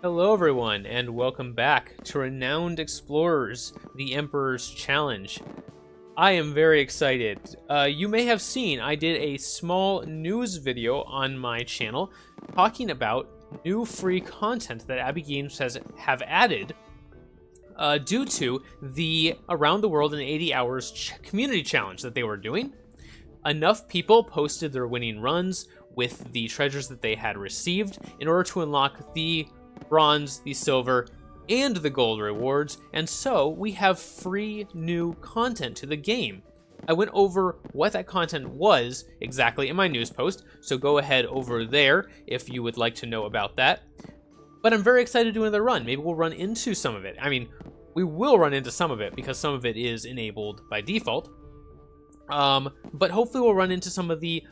Hello everyone, and welcome back to Renowned Explorers, the Emperor's Challenge. I am very excited. You may have seen I did a small news video on my channel talking about new free content that Abbey Games have added due to the Around the World in 80 Hours community challenge that they were doing. Enough people posted their winning runs with the treasures that they had received in order to unlock the bronze, the silver, and the gold rewards, and so we have free new content to the game. I went over what that content was exactly in my news post, so go ahead over there if you would like to know about that. But I'm very excited to do another run. Maybe we'll run into some of it. I mean, we will run into some of it because some of it is enabled by default. But hopefully we'll run into some of the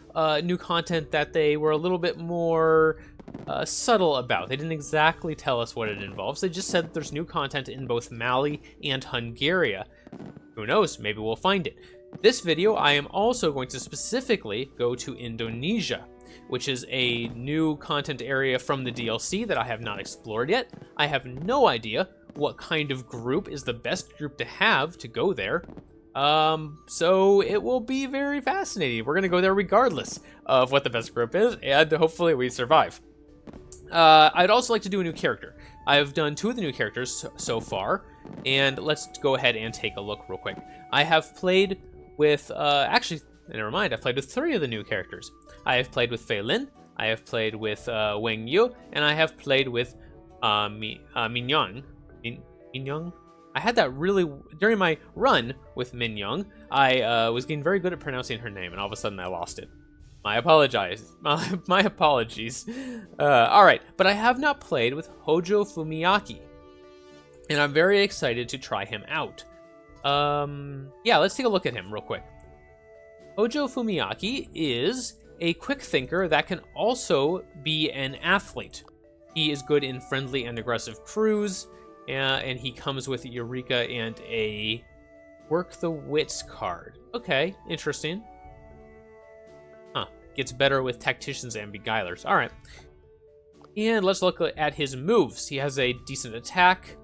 new content that they were a little bit more subtle about. They didn't exactly tell us what it involves. They just said that there's new content in both Mali and Hungary. Who knows? Maybe we'll find it. This video, I am also going to specifically go to Indonesia, which is a new content area from the DLC that I have not explored yet. I have no idea what kind of group is the best group to have to go there. So it will be very fascinating. We're going to go there regardless of what the best group is, and hopefully we survive. I'd also like to do a new character. I've done 2 of the new characters so far, and let's go ahead and take a look real quick. I have played with, actually, never mind, I've played with 3 of the new characters. I have played with Fei Lin, I have played with Wang Yu, and I have played with Min-Jeong. Min-Jeong? I had that really, during my run with Min-Jeong, I was getting very good at pronouncing her name, and all of a sudden I lost it. My apologies. My apologies. Alright, but I have not played with Hojo Fumiaki, and I'm very excited to try him out. Yeah, let's take a look at him real quick. Hojo Fumiaki is a quick thinker that can also be an athlete. He is good in friendly and aggressive crews, and he comes with Eureka and a Work the Wits card. Okay, interesting. Huh, gets better with Tacticians and Beguilers. Alright. And let's look at his moves. He has a decent attack.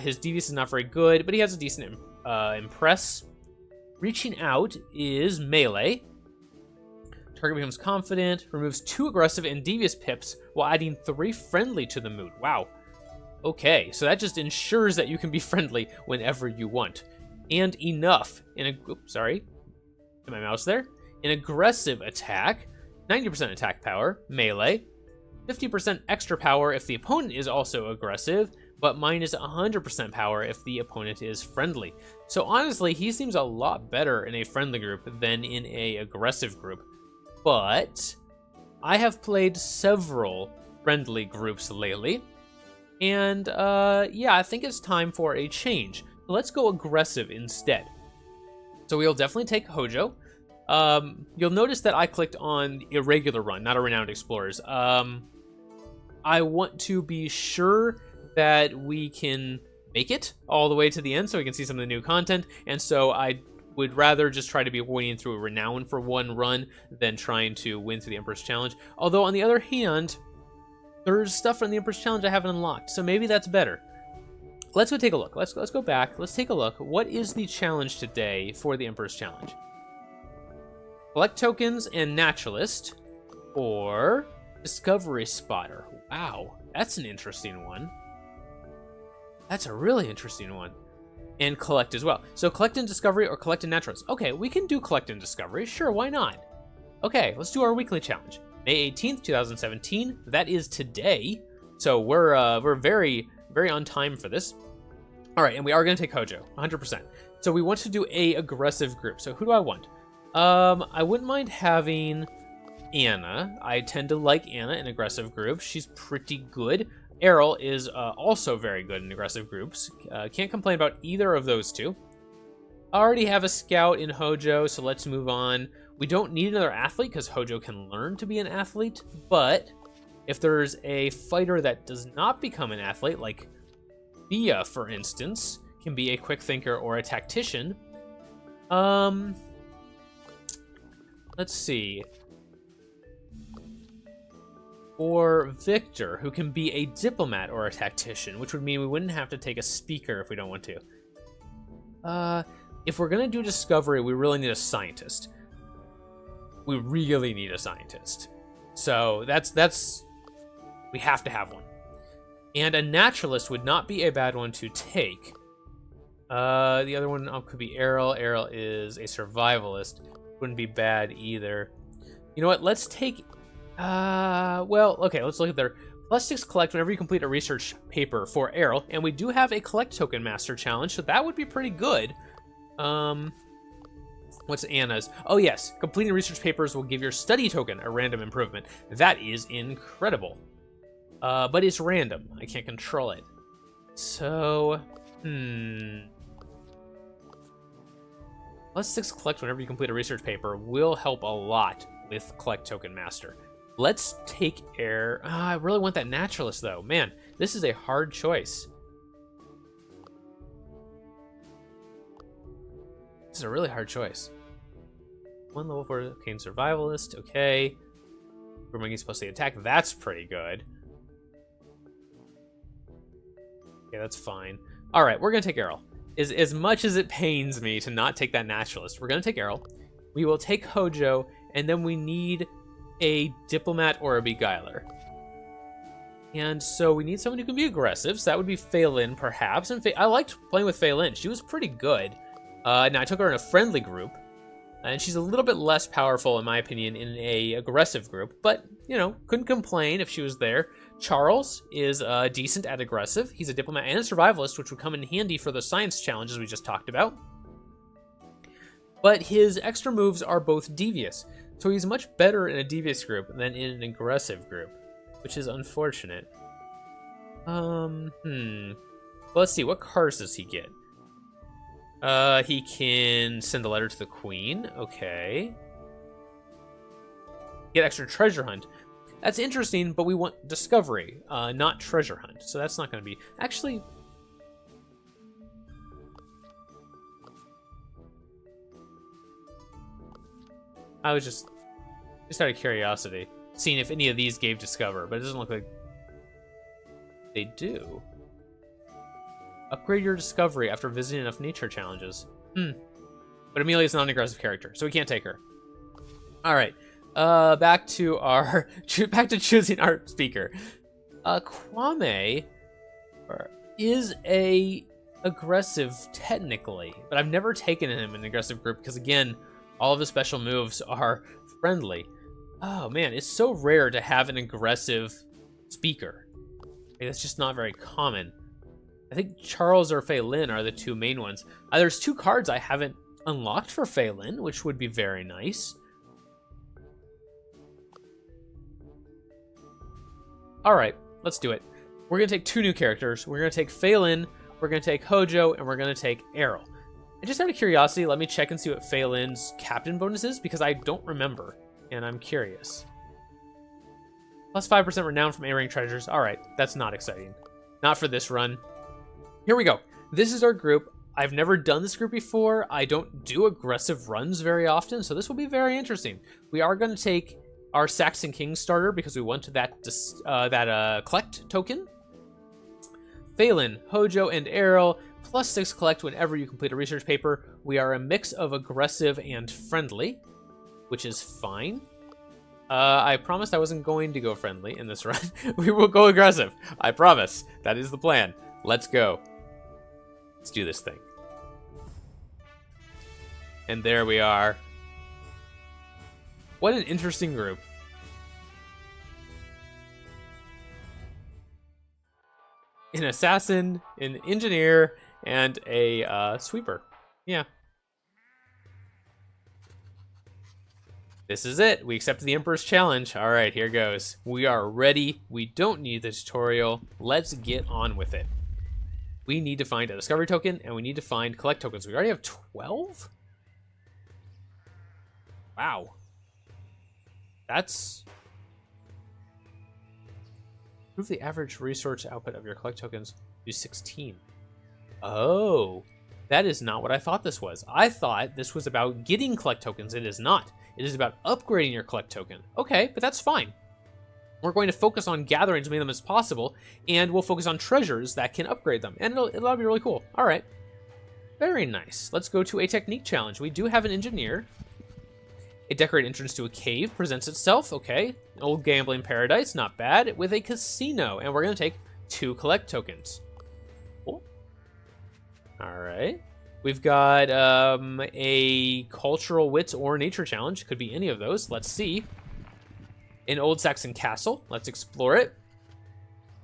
His Devious is not very good, but he has a decent Impress. Reaching Out is melee. Target becomes confident, removes 2 aggressive and devious pips while adding 3 friendly to the mood. Wow. Okay, so that just ensures that you can be friendly whenever you want. And enough. Sorry. Get my mouse there. An aggressive attack, 90% attack power, melee, 50% extra power if the opponent is also aggressive, but minus 100% power if the opponent is friendly. So honestly, he seems a lot better in a friendly group than in a aggressive group. But I have played several friendly groups lately, and yeah, I think it's time for a change. Let's go aggressive instead. So we'll definitely take Hojo. You'll notice that I clicked on a regular run, not a Renowned Explorers. I want to be sure that we can make it all the way to the end so we can see some of the new content, and so I would rather just try to be winning through a Renown for one run than trying to win through the Emperor's Challenge. Although, on the other hand, there's stuff from the Emperor's Challenge I haven't unlocked, so maybe that's better. Let's go take a look. Let's go back. Let's take a look. What is the challenge today for the Emperor's Challenge? Collect tokens and Naturalist, or Discovery Spotter. Wow, that's an interesting one. That's a really interesting one. And collect as well. So collect and Discovery or collect and Naturalist. Okay, we can do collect and Discovery. Sure, why not? Okay, let's do our weekly challenge. May 18th, 2017. That is today. So we're very, very on time for this. All right, and we are going to take Hojo, 100%. So we want to do a aggressive group. So who do I want? I wouldn't mind having Anna. I tend to like Anna in aggressive groups. She's pretty good. Errol is also very good in aggressive groups. Can't complain about either of those 2. I already have a scout in Hojo, so let's move on. We don't need another athlete because Hojo can learn to be an athlete, but if there's a fighter that does not become an athlete, like Bia, for instance, can be a quick thinker or a tactician. Let's see. or Victor, who can be a diplomat or a tactician, which would mean we wouldn't have to take a speaker if we don't want to. If we're gonna do discovery, we really need a scientist. We really need a scientist. So that's we have to have one. And a naturalist would not be a bad one to take. The other one could be Errol. Errol is a survivalist. Wouldn't be bad either. You know what? Let's take... well, okay, let's look at their... +6 collect whenever you complete a research paper for Errol. And we do have a collect token master challenge, so that would be pretty good. What's Anna's? Oh, yes. Completing research papers will give your study token a random improvement. That is incredible. But it's random. I can't control it. So... +6 collect whenever you complete a research paper will help a lot with collect token master. Let's take air. I really want that naturalist though. Man, this is a hard choice. This is a really hard choice. 1 level 4 arcane survivalist. Okay. Boomerang is supposed to attack. That's pretty good. Okay, that's fine. All right, we're gonna take Errol. As much as it pains me to not take that naturalist, we're gonna take Errol. We will take Hojo, and then we need a diplomat or a beguiler. And so we need someone who can be aggressive. So that would be Phelan, perhaps. And I liked playing with Phelan. She was pretty good. Now I took her in a friendly group, and she's a little bit less powerful, in my opinion, in a aggressive group. But you know, couldn't complain if she was there. Charles is decent at aggressive. He's a diplomat and a survivalist, which would come in handy for the science challenges we just talked about. But his extra moves are both devious, so he's much better in a devious group than in an aggressive group, which is unfortunate. Well, let's see, what cards does he get? He can send a letter to the queen. Okay. Get extra treasure hunt. That's interesting, but we want discovery, not treasure hunt. So that's not going to be... Actually... I was just out of curiosity, seeing if any of these gave discover, but it doesn't look like they do. Upgrade your discovery after visiting enough nature challenges. But Amelia's not an aggressive character, so we can't take her. All right. Back to choosing our speaker. Kwame is a aggressive technically, but I've never taken him in an aggressive group because again, all of his special moves are friendly. Oh man, it's so rare to have an aggressive speaker. It's just not very common. I think Charles or Phelan are the two main ones. There's 2 cards I haven't unlocked for Phelan, which would be very nice. All right, let's do it. We're gonna take 2 new characters. We're gonna take Phelan, we're gonna take Hojo, and we're gonna take Errol. And just out of curiosity, let me check and see what Phelan's captain bonus is, because I don't remember, and I'm curious. Plus 5% renown from A-rank treasures. All right, that's not exciting. Not for this run. Here we go. This is our group. I've never done this group before. I don't do aggressive runs very often, so this will be very interesting. We are going to take our Saxon King starter because we want that collect token. Phelan, Hojo, and Errol, plus 6 collect whenever you complete a research paper. We are a mix of aggressive and friendly, which is fine. I promised I wasn't going to go friendly in this run. We will go aggressive. I promise. That is the plan. Let's go. Let's do this thing. And there we are. What an interesting group. An assassin, an engineer, and a sweeper. Yeah. This is it. We accepted the Emperor's challenge. All right, here goes. We are ready. We don't need the tutorial. Let's get on with it. We need to find a discovery token, and we need to find collect tokens. We already have 12? Wow. That's... Improve the average resource output of your collect tokens to 16. Oh, that is not what I thought this was. I thought this was about getting collect tokens. It is not. It is about upgrading your collect token. Okay, but that's fine. We're going to focus on gathering as many of them as possible, and we'll focus on treasures that can upgrade them, and it'll be really cool. All right. Very nice. Let's go to a technique challenge. We do have an engineer. A decorated entrance to a cave presents itself. Okay. An old gambling paradise. Not bad. With a casino. And we're going to take 2 collect tokens. Cool. All right. We've got a cultural wits or nature challenge. Could be any of those. Let's see. An old Saxon castle. Let's explore it.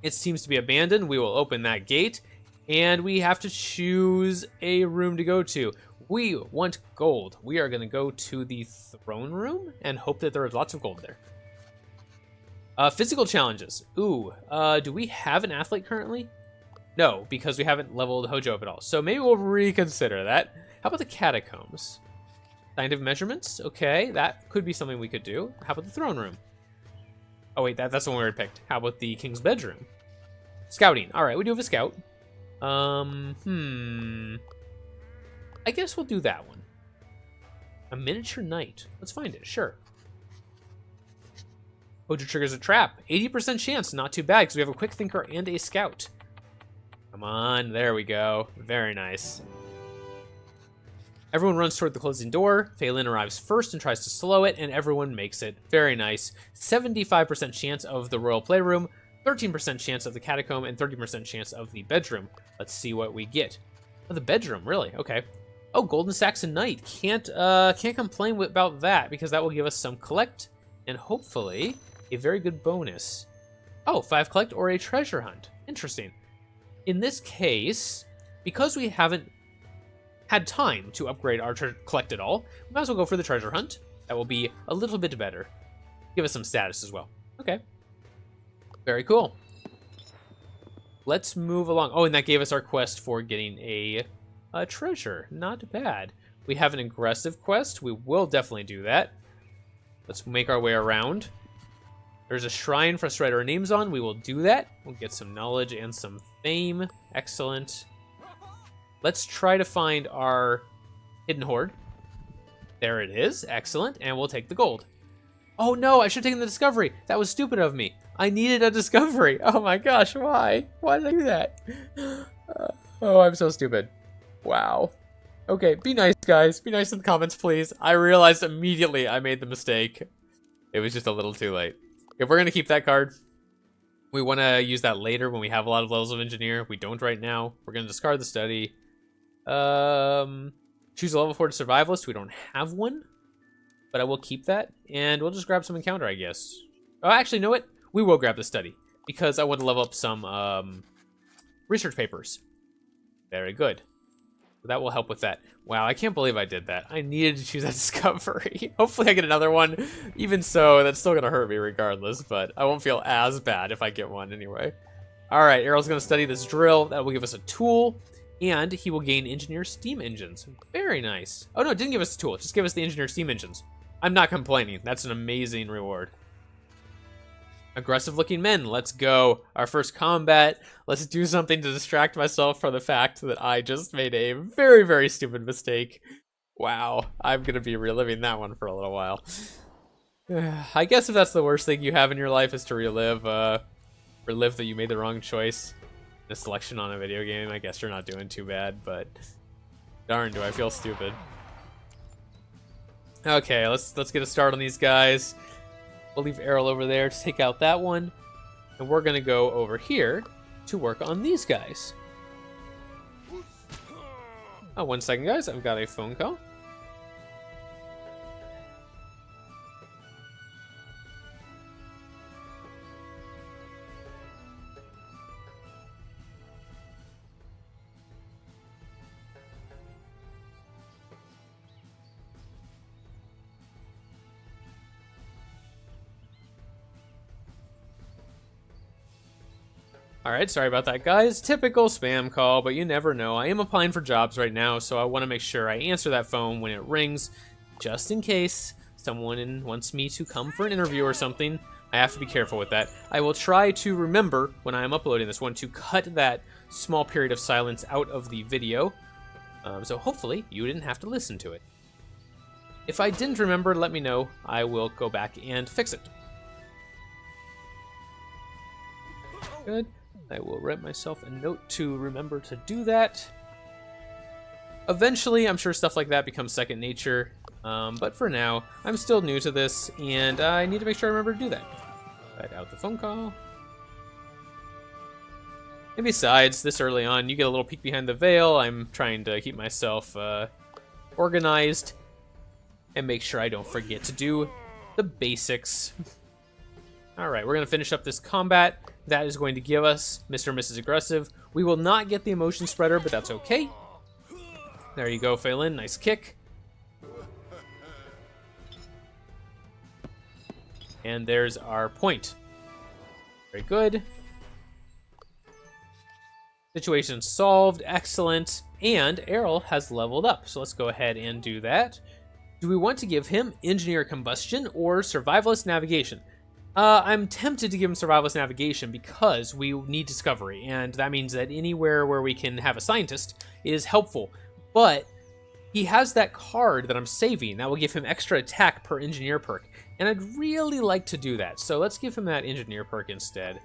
It seems to be abandoned. We will open that gate. And we have to choose a room to go to. We want gold. We are going to go to the throne room and hope that there is lots of gold there. Physical challenges. Ooh, do we have an athlete currently? No, because we haven't leveled Hojo up at all. So maybe we'll reconsider that. How about the catacombs? Scientific measurements. Okay, that could be something we could do. How about the throne room? Oh wait, that's the one we already picked. How about the king's bedroom? Scouting. All right, we do have a scout. I guess we'll do that one. A miniature knight. Let's find it. Sure. Hojo triggers a trap. 80% chance. Not too bad because we have a quick thinker and a scout. Come on. There we go. Very nice. Everyone runs toward the closing door. Phelan arrives first and tries to slow it, and everyone makes it. Very nice. 75% chance of the royal playroom, 13% chance of the catacomb, and 30% chance of the bedroom. Let's see what we get. Oh, the bedroom, really? Okay. Oh, Golden Saxon Knight. Can't complain about that because that will give us some collect and hopefully a very good bonus. Oh, 5 collect or a treasure hunt. Interesting. In this case, because we haven't had time to upgrade our collect at all, we might as well go for the treasure hunt. That will be a little bit better. Give us some status as well. Okay. Very cool. Let's move along. Oh, and that gave us our quest for getting a treasure. Not bad. We have an aggressive quest. We will definitely do that. Let's make our way around. There's a shrine for us to write our names on. We will do that. We'll get some knowledge and some fame. Excellent. Let's try to find our hidden hoard. There it is. Excellent. And we'll take the gold. Oh no, I should have taken the discovery. That was stupid of me. I needed a discovery. Oh my gosh, why? Why did I do that? Oh, I'm so stupid. Wow. Okay, be nice, guys. Be nice in the comments, please. I realized immediately I made the mistake. It was just a little too late. If we're going to keep that card, we want to use that later when we have a lot of levels of engineer. We don't right now. We're going to discard the study. Choose a level 4 survivalist. We don't have one, but I will keep that. And we'll just grab some encounter, I guess. Oh, actually, you know what? We will grab the study because I want to level up some research papers. Very good. That will help with that. Wow, I can't believe I did that. I needed to choose that discovery. Hopefully I get another one. Even so, that's still going to hurt me regardless, but I won't feel as bad if I get one anyway. All right, Errol's going to study this drill. That will give us a tool, and he will gain engineer steam engines. Very nice. Oh, no, it didn't give us a tool. It just gave us the engineer steam engines. I'm not complaining. That's an amazing reward. Aggressive looking men, let's go. Our first combat. Let's do something to distract myself from the fact that I just made a very, very stupid mistake. Wow, I'm gonna be reliving that one for a little while. I guess if that's the worst thing you have in your life is to relive that you made the wrong choice in a selection on a video game, I guess you're not doing too bad, but darn, do I feel stupid. Okay, let's get a start on these guys. We'll leave Errol over there to take out that one. And we're going to go over here to work on these guys. Oh, 1 second, guys. I've got a phone call. Alright, sorry about that, guys. Typical spam call, but you never know. I am applying for jobs right now, so I want to make sure I answer that phone when it rings, just in case someone wants me to come for an interview or something. I have to be careful with that. I will try to remember, when I am uploading this one, to cut that small period of silence out of the video, so hopefully you didn't have to listen to it. If I didn't remember, let me know. I will go back and fix it. Good. I will write myself a note to remember to do that. Eventually, I'm sure stuff like that becomes second nature. But for now, I'm still new to this, and I need to make sure I remember to do that. Write out the phone call. And besides, this early on, you get a little peek behind the veil. I'm trying to keep myself organized and make sure I don't forget to do the basics. All right, we're going to finish up this combat. That is going to give us Mr. and Mrs. Aggressive. We will not get the emotion spreader, but that's okay. There you go, Phelan. Nice kick. And there's our point. Very good. Situation solved. Excellent. And Errol has leveled up. So let's go ahead and do that. Do we want to give him Engineer Combustion or Survivalist Navigation? I'm tempted to give him Survivalist Navigation because we need Discovery. And that means that anywhere where we can have a scientist is helpful. But he has that card that I'm saving. That will give him extra attack per Engineer perk. And I'd really like to do that. So let's give him that Engineer perk instead.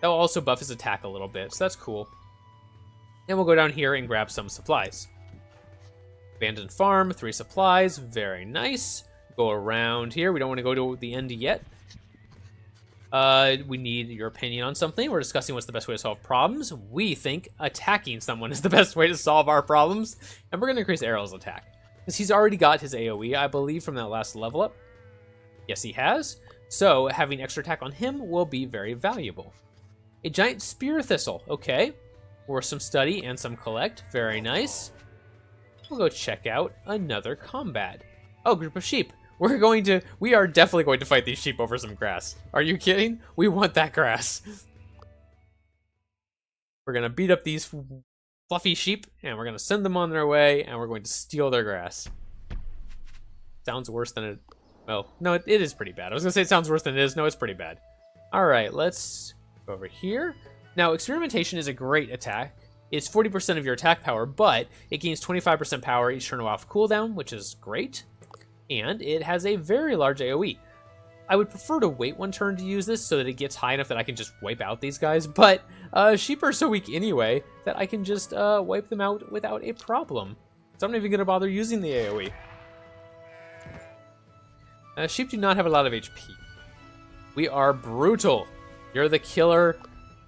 That will also buff his attack a little bit. So that's cool. And we'll go down here and grab some supplies. Abandoned farm, 3 supplies. Very nice. Go around here. We don't want to go to the end yet. We need your opinion on something. We're discussing what's the best way to solve problems. We think attacking someone is the best way to solve our problems. And we're going to increase Errol's attack. Because he's already got his AoE, I believe, from that last level up. Yes, he has. So having extra attack on him will be very valuable. A giant spear thistle. Okay. Or some study and some collect. Very nice. We'll go check out another combat. Oh, group of sheep. We are definitely going to fight these sheep over some grass. Are you kidding? We want that grass. We're going to beat up these fluffy sheep, and we're going to send them on their way, and we're going to steal their grass. Sounds worse than it... Well, no, it is pretty bad. I was going to say it sounds worse than it is. No, it's pretty bad. All right, let's go over here. Now, Experimentation is a great attack. It's 40% of your attack power, but it gains 25% power each turn off cooldown, which is great. And it has a very large AoE. I would prefer to wait one turn to use this so that it gets high enough that I can just wipe out these guys, but sheep are so weak anyway that I can just wipe them out without a problem. So I'm not even going to bother using the AoE. Sheep do not have a lot of HP. We are brutal. You're the killer.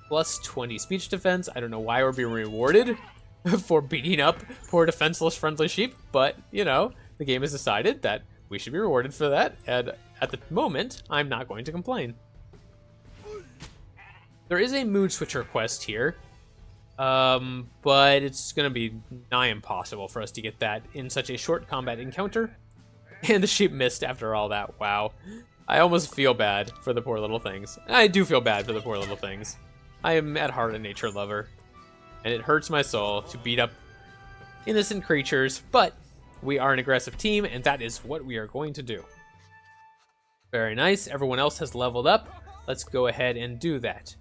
Plus 20 speech defense. I don't know why we're being rewarded for beating up poor defenseless friendly sheep, but, you know, the game has decided that we should be rewarded for that, and at the moment, I'm not going to complain. There is a mood switcher quest here, but it's going to be nigh impossible for us to get that in such a short combat encounter. And the sheep missed after all that. Wow. I almost feel bad for the poor little things. I do feel bad for the poor little things. I am at heart a nature lover, and it hurts my soul to beat up innocent creatures, but we are an aggressive team, and that is what we are going to do. Very nice. Everyone else has leveled up. Let's go ahead and do that.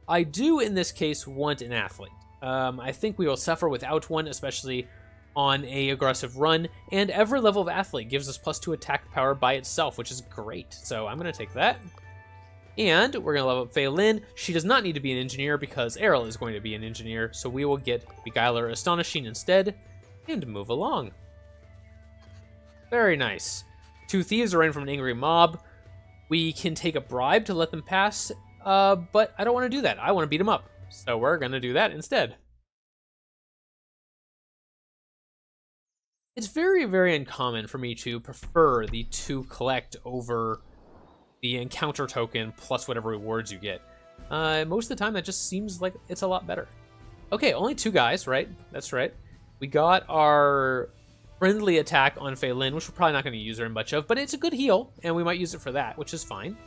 I do, in this case, want an athlete. I think we will suffer without one, especially on a aggressive run, and every level of athlete gives us +2 attack power by itself, which is great. So I'm going to take that. And we're going to level up Fei Lin. She does not need to be an engineer because Errol is going to be an engineer, so we will get Beguiler Astonishing instead and move along. Very nice. 2 thieves are running from an angry mob. We can take a bribe to let them pass, but I don't want to do that. I want to beat them up. So we're going to do that instead. It's very, very uncommon for me to prefer the 2 collect over the encounter token plus whatever rewards you get. Most of the time, that just seems like it's a lot better. Okay, only 2 guys, right? That's right. We got our friendly attack on Fei Lin, which we're probably not going to use very much of, but it's a good heal, and we might use it for that, which is fine.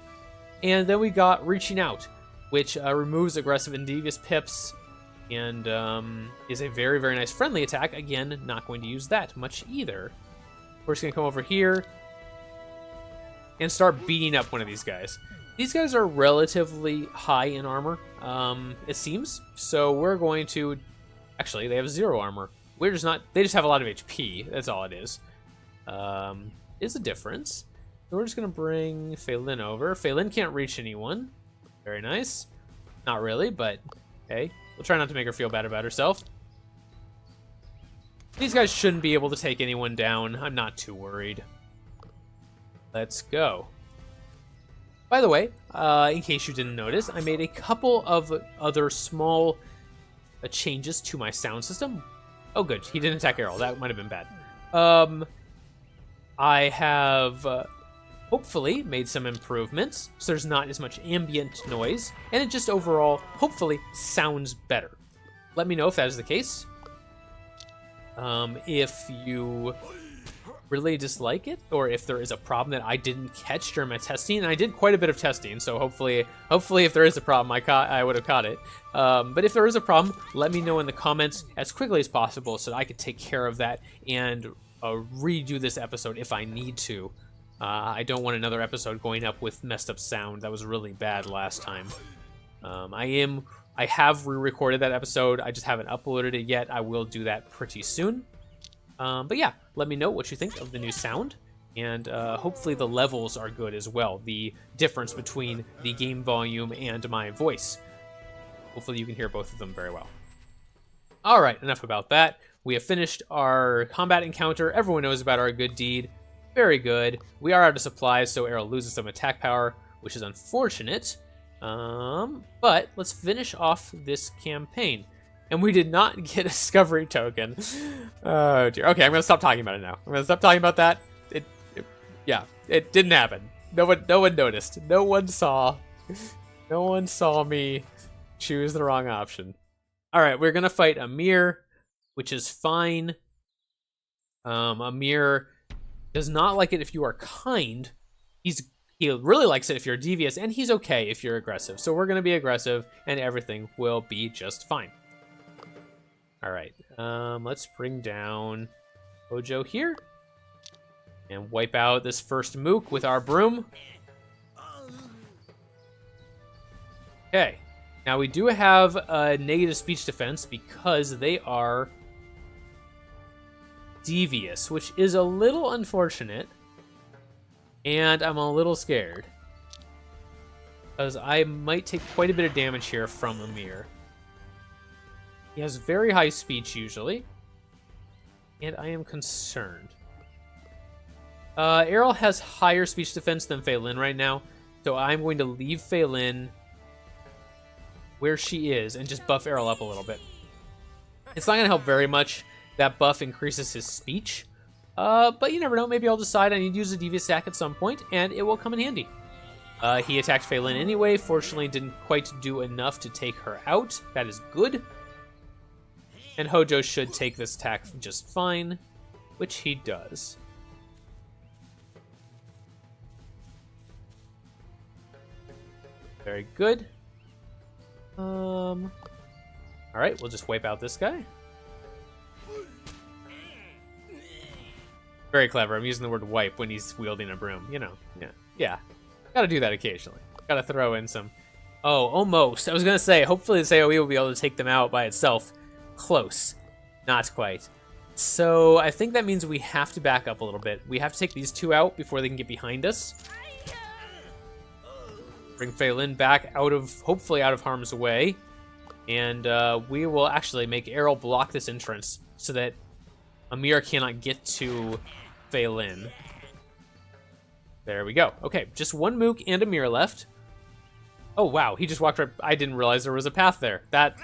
And then we got Reaching Out, which removes aggressive and devious pips, and is a very, very nice friendly attack. Again, not going to use that much either. We're just going to come over here and start beating up one of these guys. These guys are relatively high in armor, it seems, so we're going to... Actually, they have 0 armor. We're just not... They just have a lot of HP. That's all it is. Is a difference. So we're just going to bring Fei Lin over. Fei Lin can't reach anyone. Very nice. Not really, but hey, we'll try not to make her feel bad about herself. These guys shouldn't be able to take anyone down. I'm not too worried. Let's go. By the way, in case you didn't notice, I made a couple of other small changes to my sound system. Oh, good. He didn't attack Errol. That might have been bad. I have hopefully made some improvements, so there's not as much ambient noise, and it just overall, hopefully, sounds better. Let me know if that is the case. If you really dislike it, or if there is a problem that I didn't catch during my testing, and I did quite a bit of testing, so hopefully if there is a problem, I would have caught it. But if there is a problem, let me know in the comments as quickly as possible so that I could take care of that and redo this episode if I need to. I don't want another episode going up with messed up sound. That was really bad last time. I have re-recorded that episode. I just haven't uploaded it yet. I will do that pretty soon. But yeah, let me know what you think of the new sound. And hopefully the levels are good as well. The difference between the game volume and my voice. Hopefully you can hear both of them very well. All right, enough about that. We have finished our combat encounter. Everyone knows about our good deed. Very good. We are out of supplies, so Errol loses some attack power, which is unfortunate. But let's finish off this campaign. And we did not get a discovery token. Oh dear. Okay, I'm gonna stop talking about it now. I'm gonna stop talking about that. Yeah, it didn't happen. No one noticed. No one saw me choose the wrong option. All right, we're gonna fight Amir, which is fine. Amir does not like it if you are kind. He really likes it if you're devious, and he's okay if you're aggressive. So we're gonna be aggressive, and everything will be just fine. All right, let's bring down Hojo here and wipe out this first mook with our broom. Okay, now we do have a negative speech defense because they are devious, which is a little unfortunate, and I'm a little scared because I might take quite a bit of damage here from Amir. He has very high speech usually, and I am concerned. Errol has higher speech defense than Feilin right now, so I'm going to leave Feilin where she is and just buff Errol up a little bit. It's not going to help very much. That buff increases his speech, but you never know. Maybe I'll decide I need to use a devious attack at some point, and it will come in handy. He attacked Feilin anyway. Fortunately, didn't quite do enough to take her out. That is good. And Hojo should take this attack just fine, which he does. Very good. All right, we'll just wipe out this guy. Very clever. I'm using the word wipe when he's wielding a broom. You know, yeah. Gotta do that occasionally. Gotta throw in some... Oh, almost. I was gonna say, hopefully this AoE will be able to take them out by itself. Close. Not quite. So I think that means we have to back up a little bit. We have to take these two out before they can get behind us. Bring Feilin back hopefully out of harm's way. And we will actually make Errol block this entrance so that Amir cannot get to Feilin. There we go. Okay, just one Mook and Amir left. Oh, wow, he just walked right... I didn't realize there was a path there. That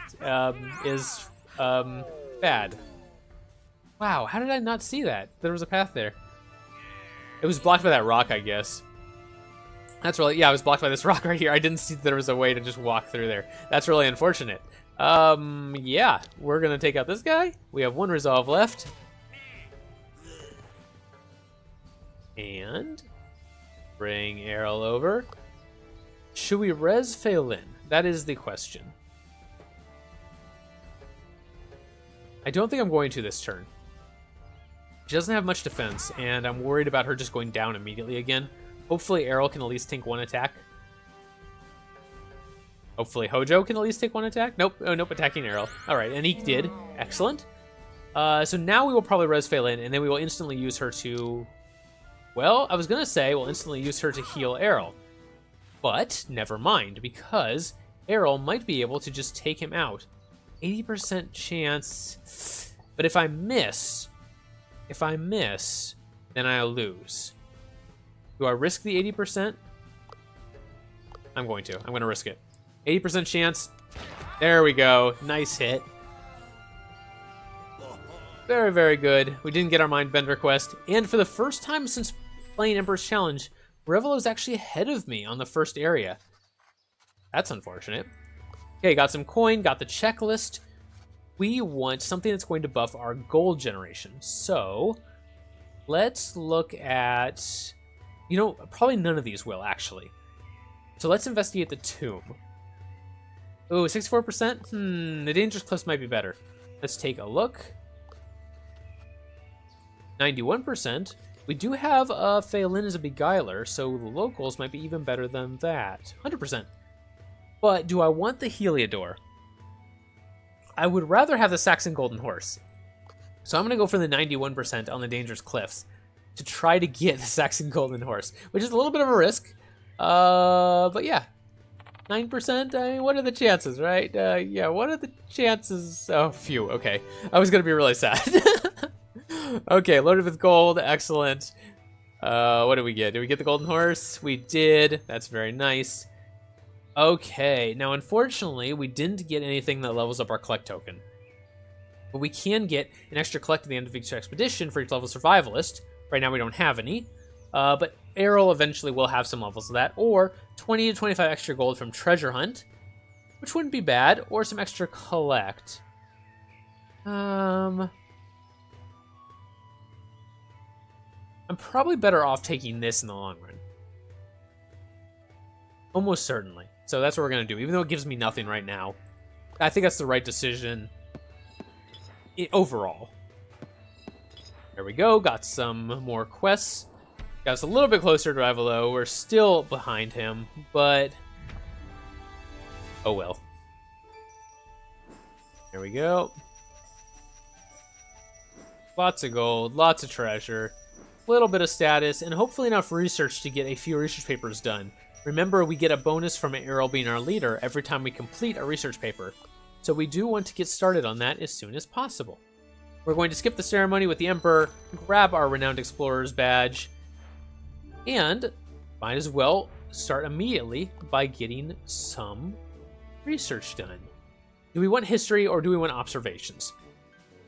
is bad. Wow, how did I not see that? There was a path there. It was blocked by that rock, I guess. That's really... Yeah, I was blocked by this rock right here. I didn't see that there was a way to just walk through there. That's really unfortunate. Yeah, we're gonna take out this guy. We have one resolve left. And bring Errol over. Should we res Feilin? That is the question. I don't think I'm going to this turn. She doesn't have much defense, and I'm worried about her just going down immediately again. Hopefully Errol can at least take one attack. Hopefully Hojo can at least take one attack. Nope, oh, nope, attacking Errol. All right, and he did. Excellent. So now we will probably res Feilin, and then we will instantly use her to... Well, I was going to say we'll instantly use her to heal Errol. But never mind, because Errol might be able to just take him out. 80% chance. But if I miss, then I lose. Do I risk the 80%? I'm going to. I'm going to risk it. 80% chance. There we go. Nice hit. Very, very good. We didn't get our Mindbender quest. And for the first time since playing Emperor's Challenge, Revelo is actually ahead of me on the first area. That's unfortunate. Okay, got some coin, got the checklist. We want something that's going to buff our gold generation. So, let's look at... You know, probably none of these will, actually. So let's investigate the tomb. Ooh, 64%? The dangerous cliffs might be better. Let's take a look. 91%. We do have Phelan as a beguiler, so the locals might be even better than that. 100%. But do I want the Heliodor? I would rather have the Saxon Golden Horse. So I'm going to go for the 91% on the dangerous cliffs to try to get the Saxon Golden Horse, which is a little bit of a risk. But yeah, 9%, I mean, what are the chances, right? Yeah, what are the chances? Oh, phew, okay. I was going to be really sad. Okay, loaded with gold, excellent. What did we get? Did we get the Golden Horse? We did, that's very nice. Okay, now unfortunately, we didn't get anything that levels up our collect token. But we can get an extra collect at the end of each expedition for each level survivalist. Right now we don't have any, but Errol eventually will have some levels of that, or 20 to 25 extra gold from Treasure Hunt, which wouldn't be bad, or some extra collect. I'm probably better off taking this in the long run. Almost certainly. So that's what we're going to do, even though it gives me nothing right now. I think that's the right decision overall. There we go, got some more quests. Got us a little bit closer to Revelo. We're still behind him, but oh well. There we go. Lots of gold, lots of treasure, a little bit of status, and hopefully enough research to get a few research papers done. Remember, we get a bonus from Errol being our leader every time we complete a research paper, so we do want to get started on that as soon as possible. We're going to skip the ceremony with the Emperor, grab our Renowned Explorer's badge, and might as well start immediately by getting some research done. Do we want history or do we want observations?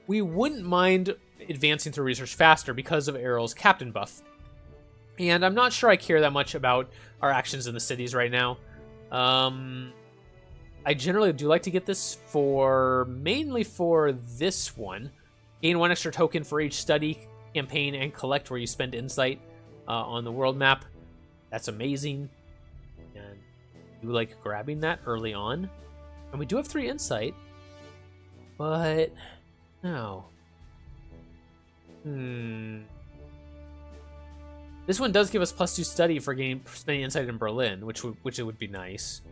We wouldn't mind advancing through research faster because of Errol's captain buff. And I'm not sure I care that much about our actions in the cities right now. I generally do like to get this mainly for this one. Gain 1 extra token for each study, campaign, and collect where you spend insight on the world map. That's amazing. And you like grabbing that early on. And we do have 3 insight. But no. This one does give us +2 study for spending insight in Berlin, which it would be nice.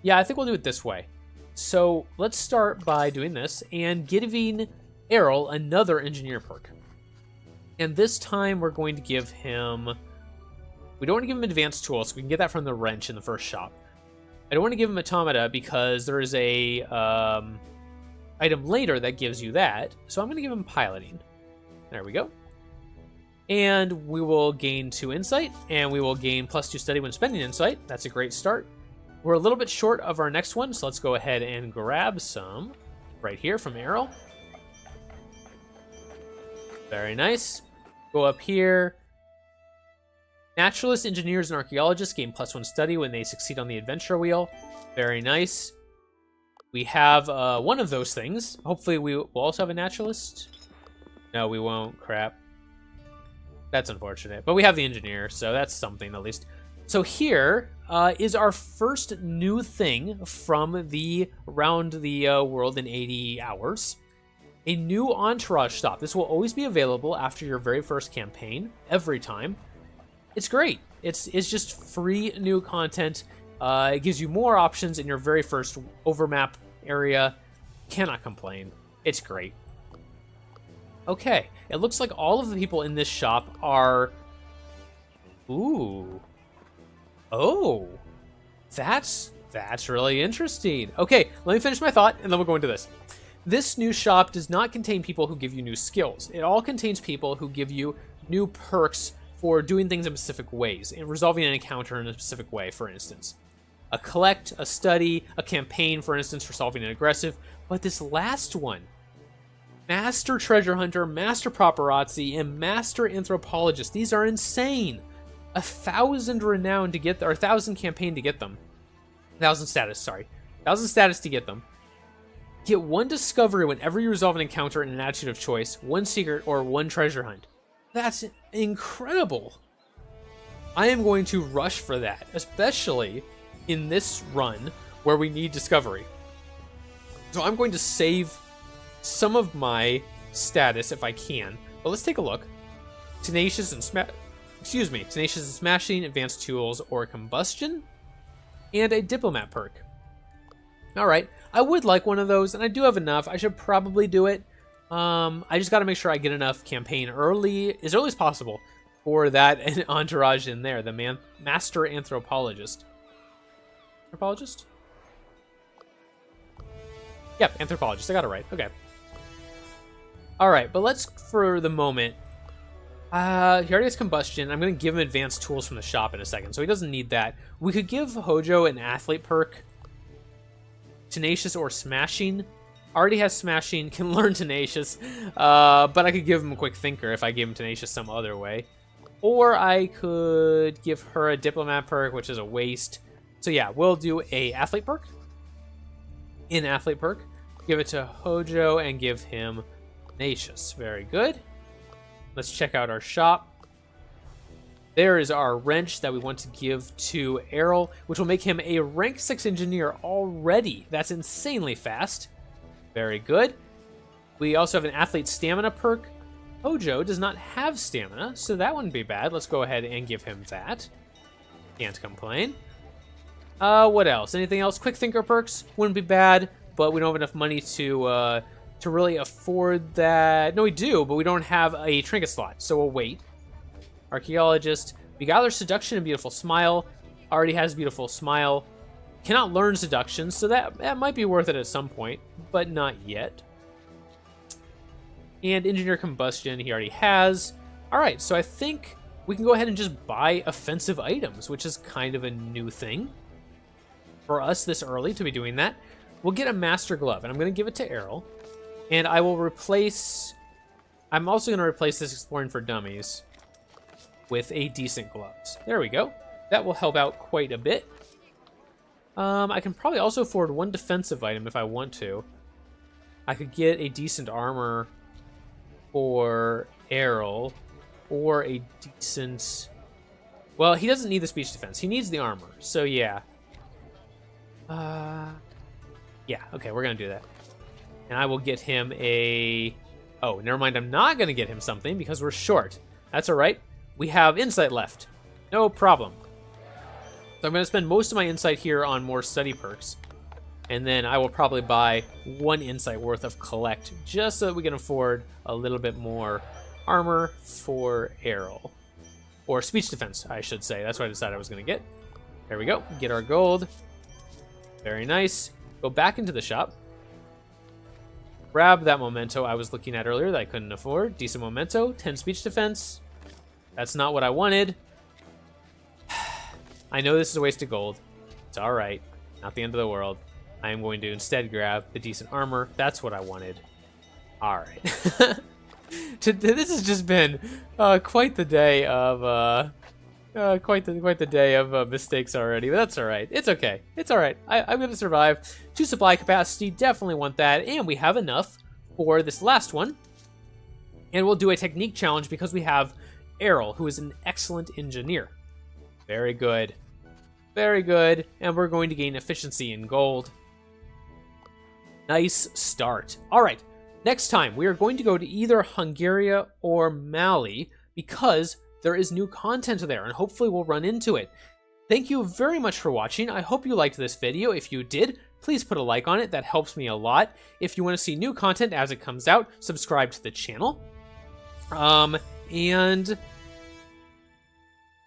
Yeah, I think we'll do it this way. So let's start by doing this and giving Errol another engineer perk. And this time we're going to give him... We don't want to give him advanced tools, so we can get that from the wrench in the first shop. I don't want to give him automata because there is a item later that gives you that. So I'm going to give him piloting. There we go. And we will gain 2 insight, and we will gain +2 study when spending insight. That's a great start. We're a little bit short of our next one, so let's go ahead and grab some right here from Errol. Very nice. Go up here. Naturalists, engineers, and archaeologists gain +1 study when they succeed on the adventure wheel. Very nice. We have one of those things. Hopefully we will also have a naturalist. No, we won't. Crap. That's unfortunate. But we have the engineer, so that's something at least. So here is our first new thing from the Round the World in 80 Hours. A new Entourage Shop. This will always be available after your very first campaign, every time. It's great. It's just free new content. It gives you more options in your very first overmap area. Cannot complain. It's great. Okay, it looks like all of the people in this shop are... Ooh. Oh. That's That's really interesting. Okay, let me finish my thought, and then we'll go into this. This new shop does not contain people who give you new skills. It all contains people who give you new perks for doing things in specific ways, and resolving an encounter in a specific way, for instance. A collect, a study, a campaign, for instance, for solving an aggressive. But this last one, Master Treasure Hunter, Master Paparazzi, and Master Anthropologist, these are insane. 1,000 renown to get, or 1,000 campaign to get them. 1,000 status, sorry. 1,000 status to get them. Get 1 discovery whenever you resolve an encounter in an attitude of choice, 1 secret, or 1 treasure hunt. That's incredible. I am going to rush for that, especially in this run where we need discovery. So I'm going to save some of my status if I can. But let's take a look. Tenacious and Smashing, Advanced Tools, or Combustion, and a Diplomat perk. Alright, I would like one of those, and I do have enough. I should probably do it. I just got to make sure I get enough campaign as early as possible for that entourage in there, the Master Anthropologist. Anthropologist? Yep, Anthropologist. I got it right. Okay. Alright, but let's, for the moment, he already has Combustion. I'm going to give him Advanced Tools from the shop in a second, so he doesn't need that. We could give Hojo an Athlete perk. Tenacious or Smashing. Already has Smashing, can learn Tenacious, but I could give him a Quick Thinker if I gave him Tenacious some other way. Or I could give her a Diplomat perk, which is a waste. So yeah, we'll do a Athlete perk. An Athlete perk. Give it to Hojo and give him Tenacious. Very good. Let's check out our shop. There is our wrench that we want to give to Errol, which will make him a rank 6 engineer already. That's insanely fast. Very good. We also have an athlete stamina perk. Hojo does not have stamina, so that wouldn't be bad. Let's go ahead and give him that. Can't complain. What else? Anything else? Quick thinker perks wouldn't be bad, but we don't have enough money to really afford that. No, we do, but we don't have a trinket slot, so we'll wait. Archaeologist. Beguiler Seduction and Beautiful Smile. Already has Beautiful Smile. Cannot learn Seduction, so that might be worth it at some point, but not yet. And Engineer Combustion he already has. Alright, so I think we can go ahead and just buy offensive items, which is kind of a new thing for us this early to be doing that. We'll get a Master Glove, and I'm going to give it to Errol. And I will replace... I'm also going to replace this Exploring for Dummies with a decent gloves. There we go. That will help out quite a bit. I can probably also afford one defensive item if I want to. I could get a decent armor for Errol, or a decent... Well, he doesn't need the speech defense. He needs the armor, so yeah. Yeah, okay, we're going to do that. And I will get him a... Oh, never mind, I'm not going to get him something because we're short. That's all right. We have insight left. No problem. So I'm going to spend most of my insight here on more study perks. And then I will probably buy 1 insight worth of collect, just so that we can afford a little bit more armor for Errol. Or speech defense, I should say. That's what I decided I was going to get. There we go. Get our gold. Very nice. Go back into the shop. Grab that memento I was looking at earlier that I couldn't afford. Decent memento. 10 speech defense. That's not what I wanted. I know this is a waste of gold. It's alright. Not the end of the world. I am going to instead grab the decent armor. That's what I wanted. Alright. This has just been quite the day of quite the day of mistakes already, but that's alright. It's okay. It's alright. I'm going to survive. 2 supply capacity. Definitely want that. And we have enough for this last one. And we'll do a technique challenge because we have Errol, who is an excellent engineer. Very good. Very good. And we're going to gain efficiency in gold. Nice start. All right. Next time, we are going to go to either Hungary or Mali because there is new content there, and hopefully we'll run into it. Thank you very much for watching. I hope you liked this video. If you did, please put a like on it. That helps me a lot. If you want to see new content as it comes out, subscribe to the channel. And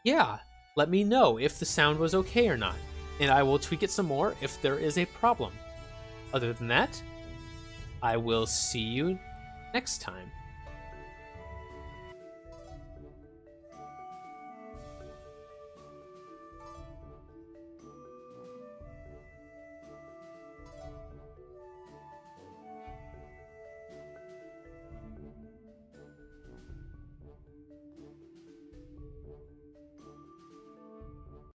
yeah, let me know if the sound was okay or not. and I will tweak it some more if there is a problem. Other than that, I will see you next time.